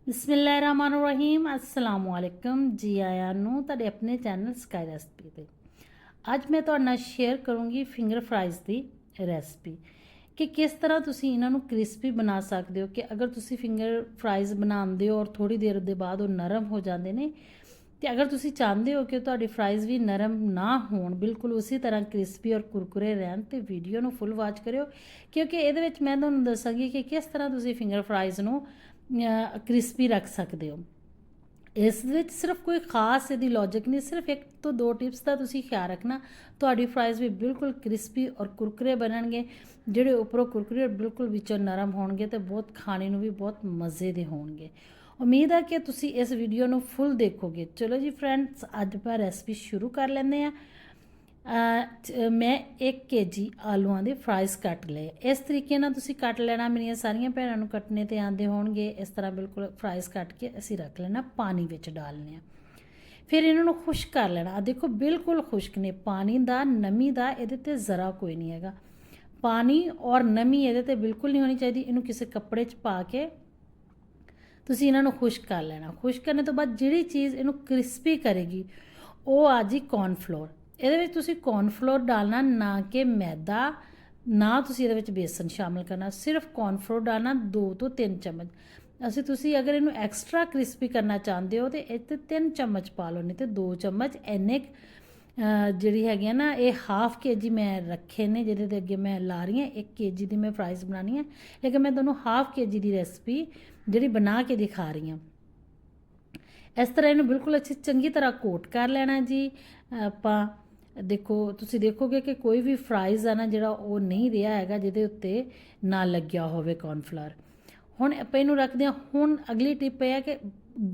ਬਿਸਮਿਲ੍ਲਾਹਿਰਰਹਿਮਾਨਿਰਰਹੀਮ अस्सलाम वालेकुम जी आया ਨੂੰ ਤੁਹਾਡੇ ਆਪਣੇ ਚੈਨਲ ਸਕਾਈ ਰੈਸਪੀ ਤੇ ਅੱਜ ਮੈਂ ਤੁਹਾਡੇ ਨਾਲ ਸ਼ੇਅਰ ਕਰੂੰਗੀ ਫਿੰਗਰ ਫਰਾਈਜ਼ ਦੀ ਰੈਸਪੀ ਕਿ ਕਿਸ ਤਰ੍ਹਾਂ ਤੁਸੀਂ ਇਹਨਾਂ ਨੂੰ ਕ੍ਰਿਸਪੀ ਬਣਾ ਸਕਦੇ ਹੋ ਕਿ ਅਗਰ ਤੁਸੀਂ ਫਿੰਗਰ ਫਰਾਈਜ਼ ਬਣਾਉਂਦੇ ਹੋ ਔਰ ਥੋੜੀ ਦੇਰ ਦੇ ਬਾਅਦ ਉਹ ਨਰਮ ਹੋ ਜਾਂਦੇ ਨੇ ਤੇ ਅਗਰ ਤੁਸੀਂ ਚਾਹੁੰਦੇ ਹੋ ਕਿ ਤੁਹਾਡੀ ਫਰਾਈਜ਼ ਵੀ ਨਰਮ ਨਾ ਹੋਣ ਬਿਲਕੁਲ ਉਸੇ ਤਰ੍ਹਾਂ ਕ੍ਰਿਸਪੀ ਔਰ ਕੁਰਕੁਰੇ ਰਹਿਣ ਤੇ ਵੀਡੀਓ ਨੂੰ ਫੁੱਲ ਵਾਚ ਕਰਿਓ ਕਿਉਂਕਿ ਇਹਦੇ ਵਿੱਚ ਮੈਂ ਤੁਹਾਨੂੰ ਦੱਸਾਂਗੀ ਕਿ ਕਿਸ ਤਰ੍ਹਾਂ ਤੁਸੀਂ ਫਿੰਗਰ ਫਰਾਈਜ਼ ਨੂੰ ਕ੍ਰਿਸਪੀ ਰੱਖ ਸਕਦੇ ਹੋ। ਇਸ ਵਿੱਚ ਸਿਰਫ ਕੋਈ ਖਾਸ ਇਹਦੀ ਲੌਜਿਕ ਨਹੀਂ, ਸਿਰਫ ਇੱਕ ਤੋਂ ਦੋ ਟਿਪਸ ਦਾ ਤੁਸੀਂ ਖਿਆਲ ਰੱਖਣਾ, ਤੁਹਾਡੀ ਫਰਾਈਜ਼ ਵੀ ਬਿਲਕੁਲ ਕ੍ਰਿਸਪੀ ਔਰ ਕੁਰਕੁਰੇ ਬਣਨਗੇ, ਜਿਹੜੇ ਉੱਪਰੋਂ ਕੁਰਕੁਰੇ ਔਰ ਬਿਲਕੁਲ ਵਿੱਚੋਂ ਨਰਮ ਹੋਣਗੇ ਤੇ ਬਹੁਤ ਖਾਣੇ ਨੂੰ ਵੀ ਬਹੁਤ ਮਜ਼ੇ ਦੇ ਹੋਣਗੇ। ਉਮੀਦ ਹੈ ਕਿ ਤੁਸੀਂ ਇਸ ਵੀਡੀਓ ਨੂੰ ਫੁੱਲ ਦੇਖੋਗੇ। ਚਲੋ ਜੀ ਫਰੈਂਡਸ, ਅੱਜ ਆਪਾਂ ਰੈਸਪੀ ਸ਼ੁਰੂ ਕਰ ਲੈਂਦੇ ਹਾਂ। मैं 1 kg ਆਲੂਆਂ ਦੇ ਫਰਾਈਜ਼ ਕੱਟ ਲਏ। ਇਸ ਤਰੀਕੇ ਨਾਲ ਤੁਸੀਂ ਕੱਟ ਲੈਣਾ। ਮੇਰੀਆਂ ਸਾਰੀਆਂ ਭੈਣਾਂ ਨੂੰ ਕੱਟਣੇ ਤੇ ਆਉਂਦੇ ਹੋਣਗੇ। ਇਸ ਤਰ੍ਹਾਂ ਬਿਲਕੁਲ ਫਰਾਈਜ਼ ਕੱਟ ਕੇ ਅਸੀਂ ਰੱਖ ਲੈਣਾ, ਪਾਣੀ ਵਿੱਚ ਡਾਲਨੇ ਆ। ਫਿਰ ਇਹਨਾਂ ਨੂੰ ਖੁਸ਼ਕ ਕਰ ਲੈਣਾ। ਆ ਦੇਖੋ ਬਿਲਕੁਲ ਖੁਸ਼ਕ ਨੇ, ਪਾਣੀ ਦਾ ਨਮੀ ਦਾ ਇਹਦੇ ਤੇ ਜ਼ਰਾ ਕੋਈ ਨਹੀਂ ਹੈਗਾ। ਪਾਣੀ ਔਰ ਨਮੀ ਇਹਦੇ ਤੇ ਬਿਲਕੁਲ ਨਹੀਂ ਹੋਣੀ ਚਾਹੀਦੀ। ਇਹਨੂੰ ਕਿਸੇ ਕੱਪੜੇ 'ਚ ਪਾ ਕੇ ਤੁਸੀਂ ਇਹਨਾਂ ਨੂੰ ਖੁਸ਼ਕ ਕਰ ਲੈਣਾ। ਖੁਸ਼ਕ ਕਰਨ ਤੋਂ ਬਾਅਦ ਜਿਹੜੀ ਚੀਜ਼ ਇਹਨੂੰ ਕ੍ਰਿਸਪੀ ਕਰੇਗੀ ਉਹ ਆ ਜੀ ਕੌਰਨਫਲੋਰ। ਇਹਦੇ ਵਿੱਚ ਤੁਸੀਂ ਕੌਰਨਫਲੋਰ ਡਾਲਣਾ, ਨਾ ਕਿ ਮੈਦਾ, ਨਾ ਤੁਸੀਂ ਇਹਦੇ ਵਿੱਚ ਬੇਸਨ ਸ਼ਾਮਿਲ ਕਰਨਾ। ਸਿਰਫ ਕੌਰਨਫਲੋਰ ਡਾਲਣਾ 2 ਤੋਂ 3 ਚਮਚ। ਤੁਸੀਂ ਅਗਰ ਇਹਨੂੰ ਐਕਸਟਰਾ ਕ੍ਰਿਸਪੀ ਕਰਨਾ ਚਾਹੁੰਦੇ ਹੋ ਤੇ ਇਹ 'ਤੇ 3 ਚਮਚ ਪਾ ਲਓ, ਨਹੀਂ ਤੇ 2 ਚਮਚ। ਇੰਨੇ ਜਿਹੜੀ ਹੈਗੀ ਆ ਨਾ, ਇਹ ਹਾਫ kg ਮੈਂ ਰੱਖੇ ਨੇ, ਜਿਹਦੇ ਦੇ ਅੱਗੇ ਮੈਂ ਲਾ ਰਹੀ ਹਾਂ। 1 kg ਦੀ ਮੈਂ ਫਰਾਈਜ਼ ਬਣਾਉਣੀ ਹੈ, ਲੇਕਿਨ ਮੈਂ ਤੁਹਾਨੂੰ ਹਾਫ kg ਦੀ ਰੈਸਪੀ ਜਿਹੜੀ ਬਣਾ ਕੇ ਦਿਖਾ ਰਹੀ ਹਾਂ। ਇਸ ਤਰ੍ਹਾਂ ਇਹਨੂੰ ਬਿਲਕੁਲ ਅੱਛੀ ਚੰਗੀ ਤਰ੍ਹਾਂ ਕੋਟ ਕਰ ਲੈਣਾ ਜੀ। ਆਪਾਂ ਦੇਖੋ, ਤੁਸੀਂ ਦੇਖੋਗੇ ਕਿ ਕੋਈ ਵੀ ਫਰਾਈਜ਼ ਆ ਨਾ ਜਿਹੜਾ ਉਹ ਨਹੀਂ ਰਿਹਾ ਹੈਗਾ ਜਿਹਦੇ ਉੱਤੇ ਨਾ ਲੱਗਿਆ ਹੋਵੇ ਕੌਰਨਫਲਾਵਰ। ਹੁਣ ਆਪਾਂ ਇਹਨੂੰ ਰੱਖਦੇ ਹਾਂ। ਹੁਣ ਅਗਲੀ ਟਿਪ ਇਹ ਹੈ ਕਿ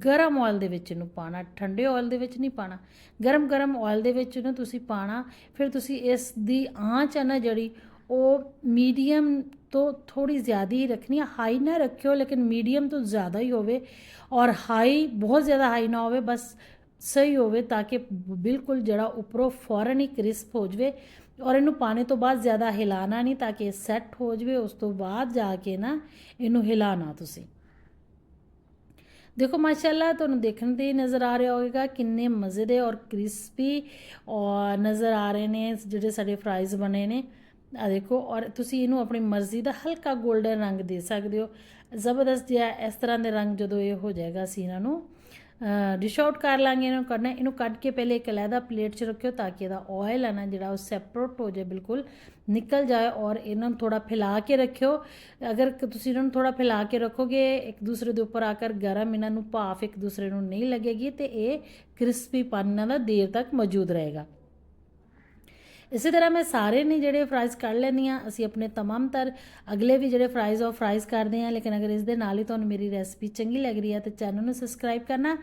ਗਰਮ ਆਇਲ ਦੇ ਵਿੱਚ ਇਹਨੂੰ ਪਾਉਣਾ, ਠੰਡੇ ਆਇਲ ਦੇ ਵਿੱਚ ਨਹੀਂ ਪਾਉਣਾ। ਗਰਮ ਆਇਲ ਦੇ ਵਿੱਚ ਇਹਨੂੰ ਤੁਸੀਂ ਪਾਉਣਾ। ਫਿਰ ਤੁਸੀਂ ਇਸ ਦੀ ਆਂਚ ਹੈ ਨਾ ਜਿਹੜੀ, ਉਹ ਮੀਡੀਅਮ ਤੋਂ ਥੋੜੀ ਜ਼ਿਆਦਾ ਹੀ ਰੱਖਣੀ ਹੈ। ਹਾਈ ਨਾ ਰੱਖਿਓ, ਲੇਕਿਨ ਮੀਡੀਅਮ ਤੋਂ ਜ਼ਿਆਦਾ ਹੀ ਹੋਵੇ, ਔਰ ਹਾਈ ਬਹੁਤ ਜ਼ਿਆਦਾ ਹਾਈ ਨਾ ਹੋਵੇ, ਬਸ ਸਹੀ ਹੋਵੇ, ਤਾਂ ਕਿ ਬਿਲਕੁਲ ਜਿਹੜਾ ਉੱਪਰੋਂ ਫੌਰਨ ਹੀ ਕ੍ਰਿਸਪ ਹੋ ਜਾਵੇ। ਔਰ ਇਹਨੂੰ ਪਾਣੇ ਤੋਂ ਬਾਅਦ ਜ਼ਿਆਦਾ ਹਿਲਾਣਾ ਨਹੀਂ, ਤਾਂ ਕਿ ਸੈੱਟ ਹੋ ਜਾਵੇ। ਉਸ ਤੋਂ ਬਾਅਦ ਜਾ ਕੇ ਨਾ ਇਹਨੂੰ ਹਿਲਾਣਾ ਤੁਸੀਂ। ਦੇਖੋ ਮਾਸ਼ਾਅੱਲਾ, ਤੁਹਾਨੂੰ ਦੇਖਣ ਤੇ ਹੀ ਨਜ਼ਰ ਆ ਰਿਹਾ ਹੋਵੇਗਾ ਕਿੰਨੇ ਮਜ਼ੇ ਦੇ ਔਰ ਕ੍ਰਿਸਪੀ ਔਰ ਨਜ਼ਰ ਆ ਰਹੇ ਨੇ ਜਿਹੜੇ ਸਾਡੇ ਫਰਾਈਜ਼ ਬਣੇ ਨੇ। ਆ ਦੇਖੋ, ਔਰ ਤੁਸੀਂ ਇਹਨੂੰ ਆਪਣੀ ਮਰਜ਼ੀ ਦਾ ਹਲਕਾ ਗੋਲਡਨ ਰੰਗ ਦੇ ਸਕਦੇ ਹੋ, ਜ਼ਬਰਦਸਤ ਜਿਹਾ। ਇਸ ਤਰ੍ਹਾਂ ਦੇ ਰੰਗ ਜਦੋਂ ਇਹ ਹੋ ਜਾਏਗਾ, ਅਸੀਂ ਇਹਨਾਂ ਨੂੰ ਡਿਸ਼ ਆਊਟ ਕਰ ਲਾਂਗੇ। ਇਹਨੂੰ ਕੱਢਣਾ, ਇਹਨੂੰ ਕੱਢ ਕੇ ਪਹਿਲੇ ਇੱਕ ਅਲੱਗਾ ਪਲੇਟ 'ਚ ਰੱਖਿਓ, ਤਾਂ ਕਿ ਇਹਦਾ ਆਇਲ ਹੈ ਨਾ ਜਿਹੜਾ ਉਹ ਸੈਪਰੇਟ ਹੋ ਜਾਏ, ਬਿਲਕੁਲ ਨਿਕਲ ਜਾਏ। ਔਰ ਇਹਨਾਂ ਨੂੰ ਥੋੜਾ ਫੈਲਾ ਕੇ ਰੱਖਿਓ। ਅਗਰ ਤੁਸੀਂ ਇਹਨਾਂ ਨੂੰ ਥੋੜਾ ਫੈਲਾ ਕੇ ਰੱਖੋਗੇ ਇੱਕ ਦੂਸਰੇ ਦੇ ਉੱਪਰ ਆ ਕਰ ਗਰਮ, ਇਹਨਾਂ ਨੂੰ ਭਾਫ ਇੱਕ ਦੂਸਰੇ ਨੂੰ ਨਹੀਂ ਲੱਗੇਗੀ ਤੇ ਇਹ ਕ੍ਰਿਸਪੀਪਨ ਇਹਨਾਂ ਦਾ ਦੇਰ ਤੱਕ ਮੌਜੂਦ ਰਹੇਗਾ। ਇਸੇ ਤਰ੍ਹਾਂ ਮੈਂ ਸਾਰੇ ਨੇ ਜਿਹੜੇ ਫਰਾਈਜ਼ ਕੱਢ ਲੈਂਦੀ ਹਾਂ। ਅਸੀਂ ਆਪਣੇ ਤਮਾਮ ਤਰ ਅਗਲੇ ਵੀ ਜਿਹੜੇ ਫਰਾਈਜ਼ ਉਹ ਫਰਾਈਜ਼ ਕਰਦੇ ਹਾਂ। ਲੇਕਿਨ ਅਗਰ ਇਸ ਦੇ ਨਾਲ ਹੀ ਤੁਹਾਨੂੰ ਮੇਰੀ ਰੈਸਪੀ ਚੰਗੀ ਲੱਗ ਰਹੀ ਹੈ ਤਾਂ ਚੈਨਲ ਨੂੰ ਸਬਸਕ੍ਰਾਈਬ ਕਰਨਾ,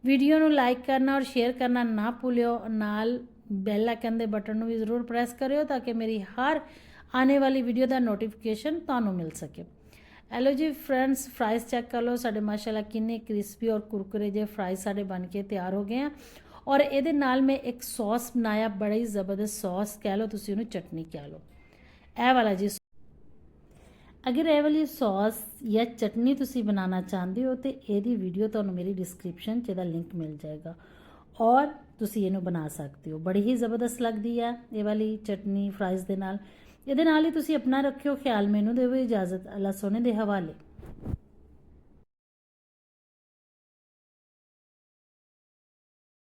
ਵੀਡੀਓ ਨੂੰ ਲਾਈਕ ਕਰਨਾ ਔਰ ਸ਼ੇਅਰ ਕਰਨਾ ਨਾ ਭੁੱਲਿਓ। ਨਾਲ ਬੈਲ ਆਈਕਨ ਦੇ ਬਟਨ ਨੂੰ ਵੀ ਜ਼ਰੂਰ ਪ੍ਰੈਸ ਕਰਿਓ, ਤਾਂ ਕਿ ਮੇਰੀ ਹਰ ਆने ਵਾਲੀ ਵੀਡੀਓ ਦਾ ਨੋਟੀਫਿਕੇਸ਼ਨ ਤੁਹਾਨੂੰ ਮਿਲ ਸਕੇ। ਹੈਲੋ ਜੀ ਫਰੈਂਡਸ, ਫਰਾਈਜ਼ ਚੈੱਕ ਕਰ ਲਓ ਸਾਡੇ ਮਾਸ਼ਾਅੱਲਾ ਕਿੰਨੇ ਕ੍ਰਿਸਪੀ ਔਰ ਕੁਰਕੁਰੇ ਜਿਹੇ ਫਰਾਈਜ਼ ਸਾਡੇ ਬਣ ਕੇ ਤਿਆਰ ਹੋ ਗਏ ਆ। ਔਰ ਇਹਦੇ ਨਾਲ ਮੈਂ ਇੱਕ ਸੌਸ ਬਣਾਇਆ, ਬੜਾ ਹੀ ਜ਼ਬਰਦਸਤ ਸੌਸ ਕਹਿ ਲਓ, ਤੁਸੀਂ ਉਹਨੂੰ ਚਟਨੀ ਕਹਿ ਲਓ। ਇਹ ਵਾਲਾ ਜੀ, ਅਗਰ ਇਹ ਵਾਲੀ ਸੌਸ ਜਾਂ ਚਟਨੀ ਤੁਸੀਂ ਬਣਾਉਣਾ ਚਾਹੁੰਦੇ ਹੋ ਤੇ ਇਹਦੀ ਵੀਡੀਓ ਤੁਹਾਨੂੰ ਮੇਰੀ ਡਿਸਕ੍ਰਿਪਸ਼ਨ 'ਚ ਇਹਦਾ ਲਿੰਕ ਮਿਲ ਜਾਏਗਾ, ਔਰ ਤੁਸੀਂ ਇਹਨੂੰ ਬਣਾ ਸਕਦੇ ਹੋ। ਬੜੀ ਹੀ ਜ਼ਬਰਦਸਤ ਲੱਗਦੀ ਹੈ ਇਹ ਵਾਲੀ ਚਟਨੀ ਫਰਾਈਜ਼ ਦੇ ਨਾਲ। ਇਹਦੇ ਨਾਲ ਹੀ ਤੁਸੀਂ ਆਪਣਾ ਰੱਖਿਓ ਖਿਆਲ। ਮੈਨੂੰ ਦਿਓ ਇਜਾਜ਼ਤ। ਅੱਲਾ ਸੋਨੇ ਦੇ ਹਵਾਲੇ।